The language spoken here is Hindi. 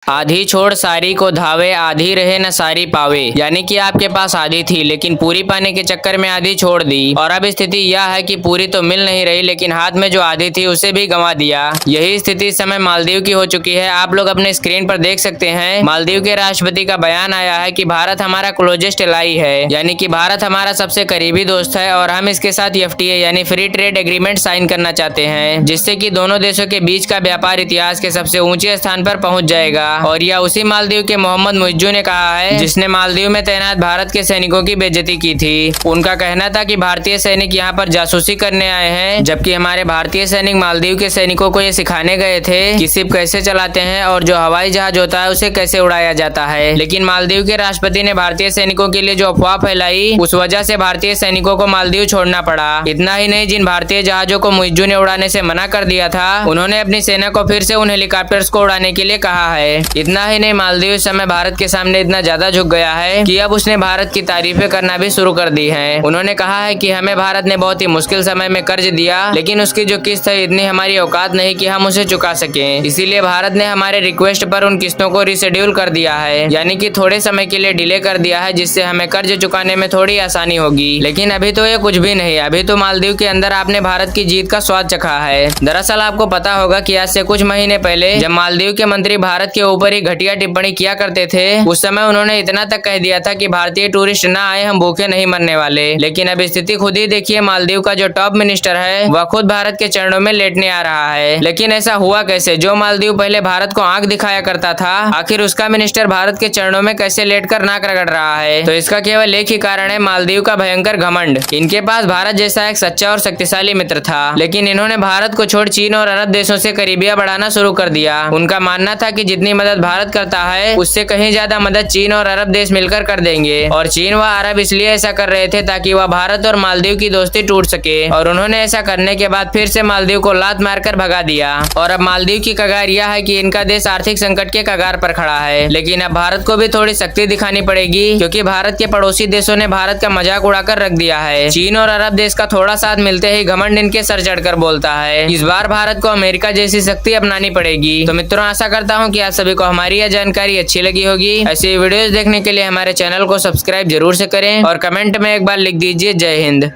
आधी छोड़ सारी को धावे, आधी रहे न सारी पावे। यानी कि आपके पास आधी थी लेकिन पूरी पाने के चक्कर में आधी छोड़ दी और अब स्थिति यह है कि पूरी तो मिल नहीं रही लेकिन हाथ में जो आधी थी उसे भी गंवा दिया। यही स्थिति इस समय मालदीव की हो चुकी है। आप लोग अपने स्क्रीन पर देख सकते हैं मालदीव के राष्ट्रपति का बयान आया है कि भारत हमारा क्लोजेस्ट एलाई है, यानी कि भारत हमारा सबसे करीबी दोस्त है और हम इसके साथ एफटीए यानी फ्री ट्रेड एग्रीमेंट साइन करना चाहते हैं, जिससे कि दोनों देशों के बीच का व्यापार इतिहास के सबसे ऊंचे स्थान पर पहुंच जाएगा। और यह उसी मालदीव के मोहम्मद मुइज्जू ने कहा है जिसने मालदीव में तैनात भारत के सैनिकों की बेइज्जती की थी। उनका कहना था कि भारतीय सैनिक यहाँ पर जासूसी करने आए हैं, जबकि हमारे भारतीय सैनिक मालदीव के सैनिकों को ये सिखाने गए थे कि शिप कैसे चलाते हैं और जो हवाई जहाज होता है उसे कैसे उड़ाया जाता है। लेकिन मालदीव के राष्ट्रपति ने भारतीय सैनिकों के लिए जो अफवाह फैलाई उस वजह से भारतीय सैनिकों को मालदीव छोड़ना पड़ा। इतना ही नहीं, जिन भारतीय जहाजों को मुइज्जू ने उड़ाने से मना कर दिया था उन्होंने अपनी सेना को फिर से उन हेलीकॉप्टर्स को उड़ाने के लिए कहा है। इतना ही नहीं, मालदीव इस समय भारत के सामने इतना ज्यादा झुक गया है कि अब उसने भारत की तारीफें करना भी शुरू कर दी है। उन्होंने कहा है कि हमें भारत ने बहुत ही मुश्किल समय में कर्ज दिया लेकिन उसकी जो किस्त है इतनी हमारी औकात नहीं कि हम उसे चुका सकें, इसीलिए भारत ने हमारे रिक्वेस्ट पर उन किस्तों को रिशेड्यूल कर दिया है, यानी कि थोड़े समय के लिए डिले कर दिया है, जिससे हमें कर्ज चुकाने में थोड़ी आसानी होगी। लेकिन अभी तो ये कुछ भी नहीं, अभी तो मालदीव के अंदर आपने भारत की जीत का स्वाद चखा है। दरअसल आपको पता होगा कि आज से कुछ महीने पहले जब मालदीव के मंत्री भारत के ऊपर ही घटिया टिप्पणी किया करते थे उस समय उन्होंने इतना तक कह दिया था कि भारतीय टूरिस्ट ना आए, हम भूखे नहीं मरने वाले। लेकिन अब स्थिति खुद ही देखिए, मालदीव का जो टॉप मिनिस्टर है वह खुद भारत के चरणों में लेटने आ रहा है। लेकिन ऐसा हुआ कैसे? जो मालदीव पहले भारत को आंख दिखाया करता था आखिर उसका मिनिस्टर भारत के चरणों में कैसे लेटकर नाक रगड़ रहा है? तो इसका केवल एक ही कारण है, मालदीव का भयंकर घमंड। इनके पास भारत जैसा एक सच्चा और शक्तिशाली मित्र था लेकिन इन्होंने भारत को छोड़ चीन और अरब देशों से करीबियां बढ़ाना शुरू कर दिया। उनका मानना था कि जितनी मदद भारत करता है उससे कहीं ज्यादा मदद चीन और अरब देश मिलकर कर देंगे और चीन व अरब इसलिए ऐसा कर रहे थे ताकि वह भारत और मालदीव की दोस्ती टूट सके। और उन्होंने ऐसा करने के बाद फिर से मालदीव को लात मारकर भगा दिया और अब मालदीव की कगार यह है कि इनका देश आर्थिक संकट के कगार पर खड़ा है। लेकिन अब भारत को भी थोड़ी शक्ति दिखानी पड़ेगी क्योंकि भारत के पड़ोसी देशों ने भारत का मजाक उड़ाकर रख दिया है। चीन और अरब देश का थोड़ा साथ मिलते ही घमंड इनके सर चढ़कर बोलता है। इस बार भारत को अमेरिका जैसी शक्ति अपनानी पड़ेगी। तो मित्रों, आशा करता हूँ कि आप सभी को हमारी यह जानकारी अच्छी लगी होगी। ऐसी वीडियोस देखने के लिए हमारे चैनल को सब्सक्राइब जरूर से करें और कमेंट में एक बार लिख दीजिए जय हिंद।